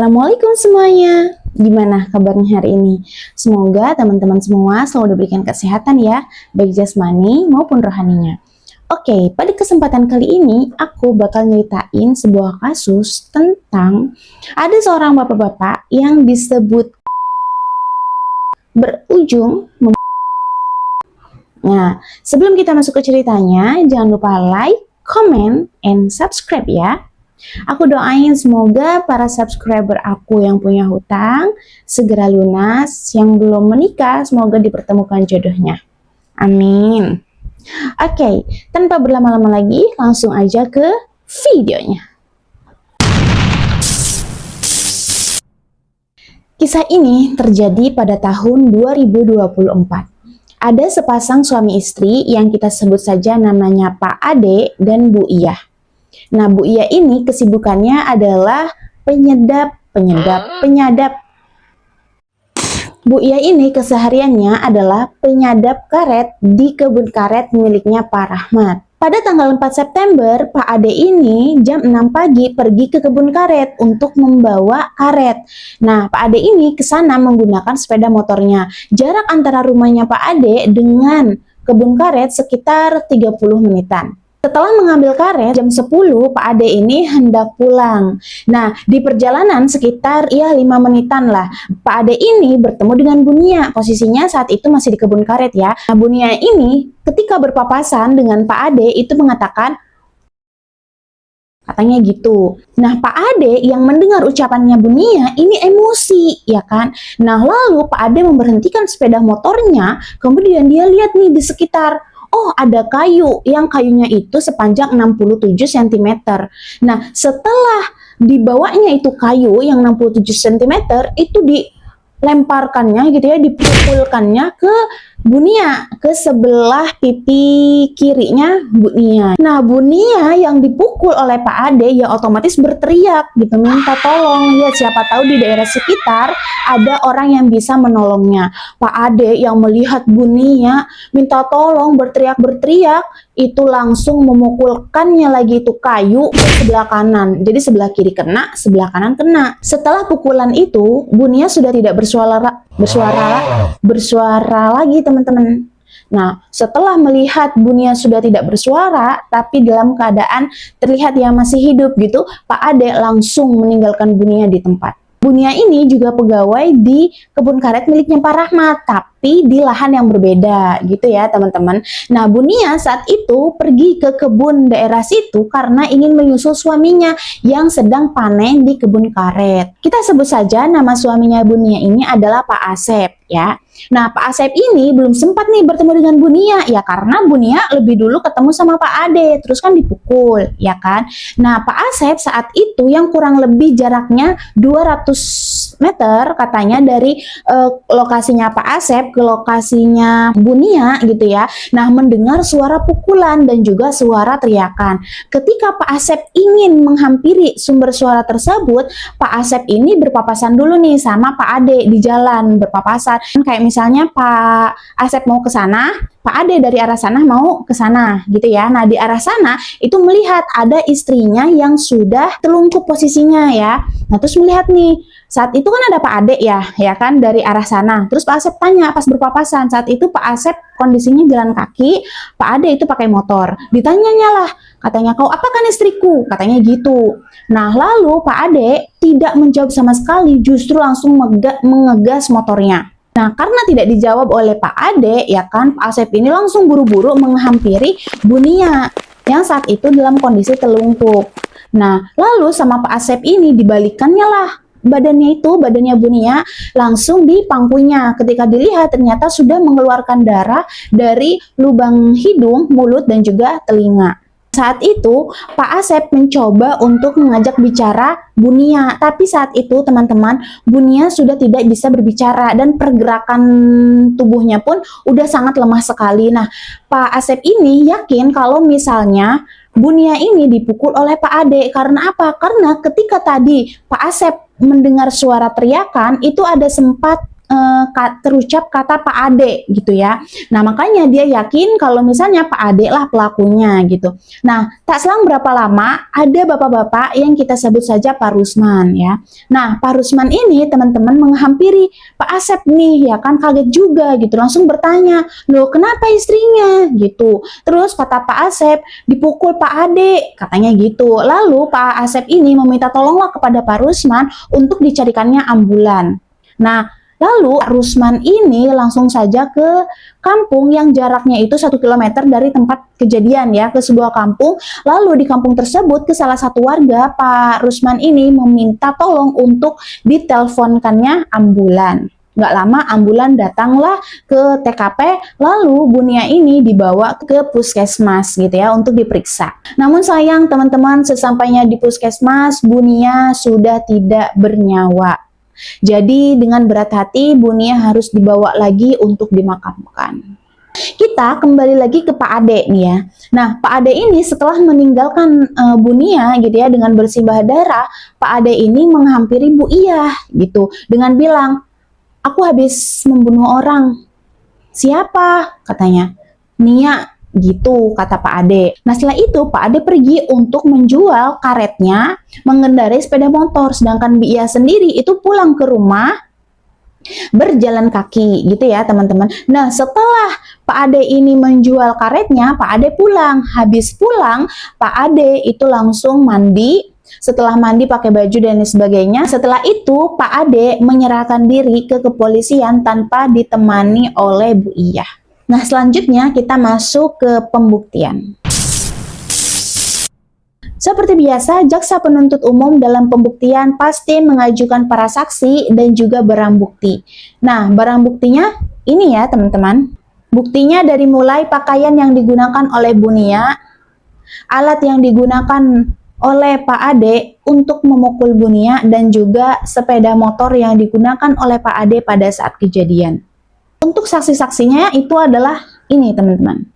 Assalamualaikum semuanya. Gimana kabarnya hari ini? Semoga teman-teman semua selalu diberikan kesehatan ya, baik jasmani maupun rohaninya. Oke, pada kesempatan kali ini aku bakal nyeritain sebuah kasus tentang ada seorang bapak-bapak yang disebut berujung Nah, sebelum kita masuk ke ceritanya, jangan lupa like, comment, and subscribe ya. Aku doain semoga para subscriber aku yang punya hutang segera lunas, yang belum menikah semoga dipertemukan jodohnya. Amin. Oke, tanpa berlama-lama lagi, langsung aja ke videonya. Kisah ini terjadi pada tahun 2024. Ada sepasang suami istri yang kita sebut saja namanya Pak Ade dan Bu Iyah. Nah, Bu Iyah ini kesibukannya adalah penyadap. Bu Iyah ini kesehariannya adalah penyadap karet di kebun karet miliknya Pak Rahmat. Pada tanggal 4 September, Pak Ade ini jam 6 pagi pergi ke kebun karet untuk membawa karet. Nah, Pak Ade ini ke sana menggunakan sepeda motornya. Jarak antara rumahnya Pak Ade dengan kebun karet sekitar 30 menitan. Setelah mengambil karet, jam 10 Pak Ade ini hendak pulang. Nah, di perjalanan sekitar 5 menitan lah, Pak Ade ini bertemu dengan Bu Nia. Posisinya saat itu masih di kebun karet ya. Nah, Bu Nia ini ketika berpapasan dengan Pak Ade itu mengatakan, katanya gitu. Nah, Pak Ade yang mendengar ucapannya Bu Nia ini emosi, ya kan? Nah, lalu Pak Ade memberhentikan sepeda motornya, kemudian dia lihat nih di sekitar, oh, ada kayu, yang kayunya itu sepanjang 67 cm. Nah, setelah dibawanya itu kayu yang 67 cm, itu dilemparkannya gitu ya, dipukulkannya ke Bu Nia, ke sebelah pipi kirinya Bu Nia. Nah, Bu Nia yang dipukul oleh Pak Ade ya otomatis berteriak gitu, minta tolong. Ya, siapa tahu di daerah sekitar ada orang yang bisa menolongnya. Pak Ade yang melihat Bu Nia minta tolong, berteriak-berteriak, itu langsung memukulkannya lagi itu kayu ke sebelah kanan. Jadi sebelah kiri kena, sebelah kanan kena. Setelah pukulan itu, Bu Nia sudah tidak bersuara lagi, teman-teman. Nah, setelah melihat Bu Nia sudah tidak bersuara, tapi dalam keadaan terlihat dia masih hidup gitu, Pak Ade langsung meninggalkan Bu Nia di tempat. Bu Nia ini juga pegawai di kebun karet miliknya Pak Rahmat, tapi di lahan yang berbeda gitu ya teman-teman. Nah, Bu Nia saat itu pergi ke kebun daerah situ karena ingin menyusul suaminya yang sedang panen di kebun karet. Kita sebut saja nama suaminya Bu Nia ini adalah Pak Asep ya. Nah, Pak Asep ini belum sempat nih bertemu dengan Bu Nia ya, karena Bu Nia lebih dulu ketemu sama Pak Ade, terus kan dipukul ya kan. Nah, Pak Asep saat itu yang kurang lebih jaraknya 200 meter katanya dari lokasinya Pak Asep ke lokasinya Bu Nia gitu ya. Nah, mendengar suara pukulan dan juga suara teriakan. Ketika Pak Asep ingin menghampiri sumber suara tersebut, Pak Asep ini berpapasan dulu nih sama Pak Ade di jalan, berpapasan. Kayak misalnya Pak Asep mau ke sana, Pak Ade dari arah sana mau ke sana gitu ya. Nah, di arah sana itu melihat ada istrinya yang sudah telungkup posisinya ya. Nah, terus melihat nih, saat itu kan ada Pak Ade ya kan, dari arah sana. Terus Pak Asep tanya pas berpapasan, saat itu Pak Asep kondisinya jalan kaki, Pak Ade itu pakai motor. Ditanyanya lah, katanya, kau apakan istriku? Katanya gitu. Nah, lalu Pak Ade tidak menjawab sama sekali, justru langsung mengegas motornya. Nah, karena tidak dijawab oleh Pak Ade, ya kan, Pak Asep ini langsung buru-buru menghampiri Bu Nia yang saat itu dalam kondisi telungkup. Nah, lalu sama Pak Asep ini dibalikannya lah badannya Bu Nia langsung di pangkunya. Ketika dilihat ternyata sudah mengeluarkan darah dari lubang hidung, mulut, dan juga telinga. Saat itu Pak Asep mencoba untuk mengajak bicara Bu Nia, tapi saat itu teman-teman, Bu Nia sudah tidak bisa berbicara dan pergerakan tubuhnya pun udah sangat lemah sekali. Nah, Pak Asep ini yakin kalau misalnya Bu Nia ini dipukul oleh Pak Ade. Karena apa? Karena ketika tadi Pak Asep mendengar suara teriakan, itu ada sempat terucap kata Pak Ade gitu ya. Nah, makanya dia yakin kalau misalnya Pak Ade lah pelakunya gitu. Nah, tak selang berapa lama ada bapak-bapak yang kita sebut saja Pak Rusman ya. Nah, Pak Rusman ini teman-teman menghampiri Pak Asep nih ya kan, kaget juga gitu, langsung bertanya, "Loh, kenapa istrinya?" gitu. Terus kata Pak Asep, "Dipukul Pak Ade," katanya gitu. Lalu Pak Asep ini meminta tolonglah kepada Pak Rusman untuk dicarikannya ambulan. Nah, lalu Rusman ini langsung saja ke kampung yang jaraknya itu 1 kilometer dari tempat kejadian ya, ke sebuah kampung. Lalu di kampung tersebut ke salah satu warga, Pak Rusman ini meminta tolong untuk diteleponkannya ambulan. Nggak lama ambulan datanglah ke TKP, lalu Bunia ini dibawa ke puskesmas gitu ya untuk diperiksa. Namun sayang teman-teman, sesampainya di puskesmas Bunia sudah tidak bernyawa. Jadi dengan berat hati Bunia harus dibawa lagi untuk dimakamkan. Kita kembali lagi ke Pak Ade nih ya. Nah, Pak Ade ini setelah meninggalkan Bunia gitu ya dengan bersimbah darah, Pak Ade ini menghampiri Bu Iyah gitu dengan bilang, "Aku habis membunuh orang." "Siapa?" katanya. "Nia." Gitu kata Pak Ade. Nah, setelah itu Pak Ade pergi untuk menjual karetnya, mengendarai sepeda motor, sedangkan Bu Iyah sendiri itu pulang ke rumah berjalan kaki gitu ya teman-teman. Nah, setelah Pak Ade ini menjual karetnya, Pak Ade pulang. Habis pulang, Pak Ade itu langsung mandi. Setelah mandi pakai baju dan sebagainya, setelah itu Pak Ade menyerahkan diri ke kepolisian tanpa ditemani oleh Bu Iyah. Nah, selanjutnya kita masuk ke pembuktian. Seperti biasa, jaksa penuntut umum dalam pembuktian pasti mengajukan para saksi dan juga barang bukti. Nah, barang buktinya ini ya teman-teman. Buktinya dari mulai pakaian yang digunakan oleh Bunia, alat yang digunakan oleh Pak Ade untuk memukul Bunia, dan juga sepeda motor yang digunakan oleh Pak Ade pada saat kejadian. Untuk saksi-saksinya itu adalah ini teman-teman.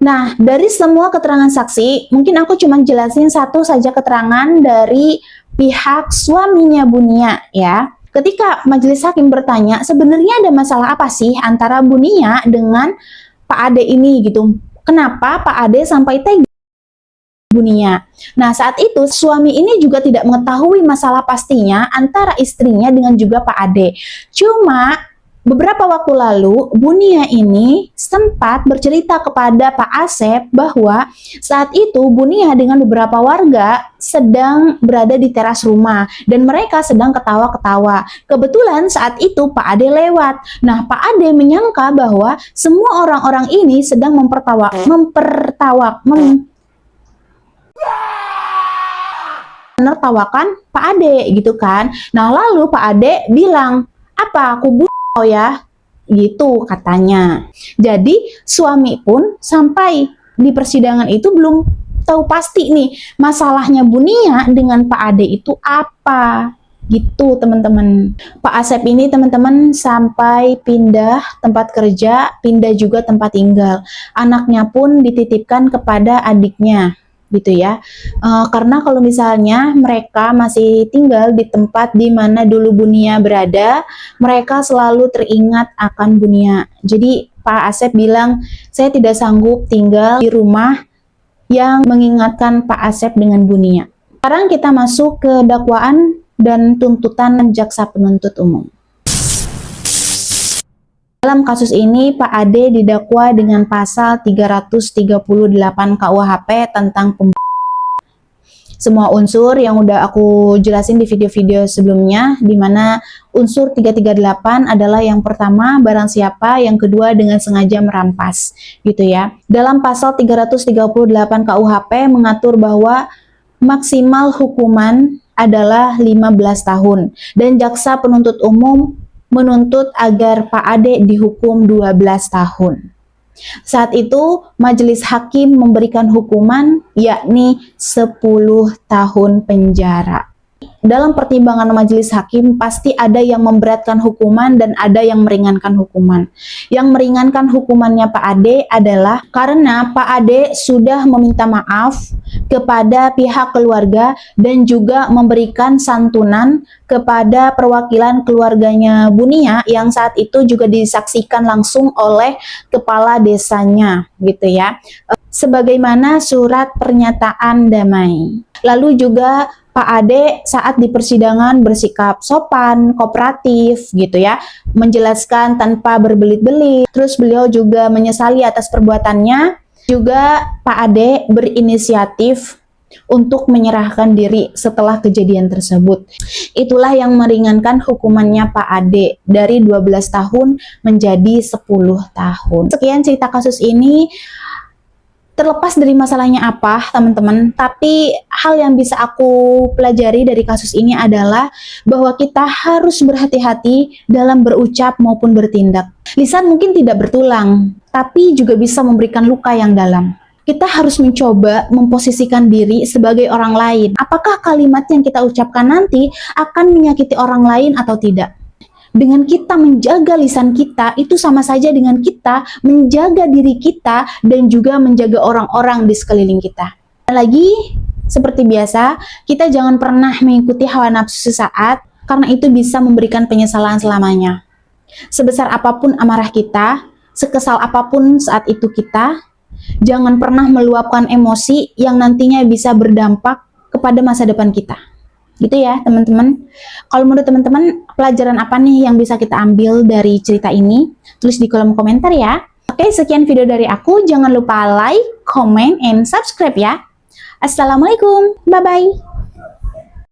Nah, dari semua keterangan saksi, mungkin aku cuma jelasin satu saja keterangan dari pihak suaminya Bunia ya. Ketika majelis hakim bertanya, sebenarnya ada masalah apa sih antara Bunia dengan Pak Ade ini gitu. Kenapa Pak Ade sampai tega Bunia? Nah, saat itu suami ini juga tidak mengetahui masalah pastinya antara istrinya dengan juga Pak Ade. Cuma beberapa waktu lalu Bunia ini sempat bercerita kepada Pak Asep bahwa saat itu Bunia dengan beberapa warga sedang berada di teras rumah dan mereka sedang ketawa-ketawa. Kebetulan saat itu Pak Ade lewat. Nah, Pak Ade menyangka bahwa semua orang-orang ini sedang menertawakan Pak Ade gitu kan. Nah, lalu Pak Ade bilang, "Apa aku bunuh ya?" gitu katanya. Jadi suami pun sampai di persidangan itu belum tahu pasti nih masalahnya Bunia dengan Pak Ade itu apa gitu teman-teman. Pak Asep ini teman-teman sampai pindah tempat kerja, pindah juga tempat tinggal. Anaknya pun dititipkan kepada adiknya gitu ya. Karena kalau misalnya mereka masih tinggal di tempat di mana dulu Bunia berada, mereka selalu teringat akan Bunia. Jadi Pak Asep bilang, "Saya tidak sanggup tinggal di rumah yang mengingatkan Pak Asep dengan Bunia." Sekarang kita masuk ke dakwaan dan tuntutan jaksa penuntut umum. Dalam kasus ini, Pak Ade didakwa dengan pasal 338 KUHP tentang semua unsur yang udah aku jelasin di video-video sebelumnya, di mana unsur 338 adalah yang pertama barang siapa, yang kedua dengan sengaja merampas gitu ya. Dalam pasal 338 KUHP mengatur bahwa maksimal hukuman adalah 15 tahun dan jaksa penuntut umum menuntut agar Pak Ade dihukum 12 tahun. Saat itu majelis hakim memberikan hukuman yakni 10 tahun penjara. dalam pertimbangan majelis hakim pasti ada yang memberatkan hukuman dan ada yang meringankan hukuman. Yang meringankan hukumannya Pak Ade adalah karena Pak Ade sudah meminta maaf kepada pihak keluarga dan juga memberikan santunan kepada perwakilan keluarganya Bunia yang saat itu juga disaksikan langsung oleh kepala desanya gitu ya. Sebagaimana surat pernyataan damai. Lalu juga Pak Ade saat di persidangan bersikap sopan, kooperatif gitu ya, menjelaskan tanpa berbelit-belit. Terus beliau juga menyesali atas perbuatannya. Juga Pak Ade berinisiatif untuk menyerahkan diri setelah kejadian tersebut. Itulah yang meringankan hukumannya Pak Ade dari 12 tahun menjadi 10 tahun. Sekian cerita kasus ini. Terlepas dari masalahnya apa, teman-teman, tapi hal yang bisa aku pelajari dari kasus ini adalah bahwa kita harus berhati-hati dalam berucap maupun bertindak. Lisan mungkin tidak bertulang, tapi juga bisa memberikan luka yang dalam. Kita harus mencoba memposisikan diri sebagai orang lain. Apakah kalimat yang kita ucapkan nanti akan menyakiti orang lain atau tidak? Dengan kita menjaga lisan kita, itu sama saja dengan kita menjaga diri kita dan juga menjaga orang-orang di sekeliling kita. Dan lagi, seperti biasa, kita jangan pernah mengikuti hawa nafsu sesaat, karena itu bisa memberikan penyesalan selamanya. Sebesar apapun amarah kita, sekesal apapun saat itu kita, jangan pernah meluapkan emosi yang nantinya bisa berdampak kepada masa depan kita. Gitu ya teman-teman. Kalau menurut teman-teman, pelajaran apa nih yang bisa kita ambil dari cerita ini? Tulis di kolom komentar ya. Oke, sekian video dari aku. Jangan lupa like, comment, and subscribe ya. Assalamualaikum. Bye-bye.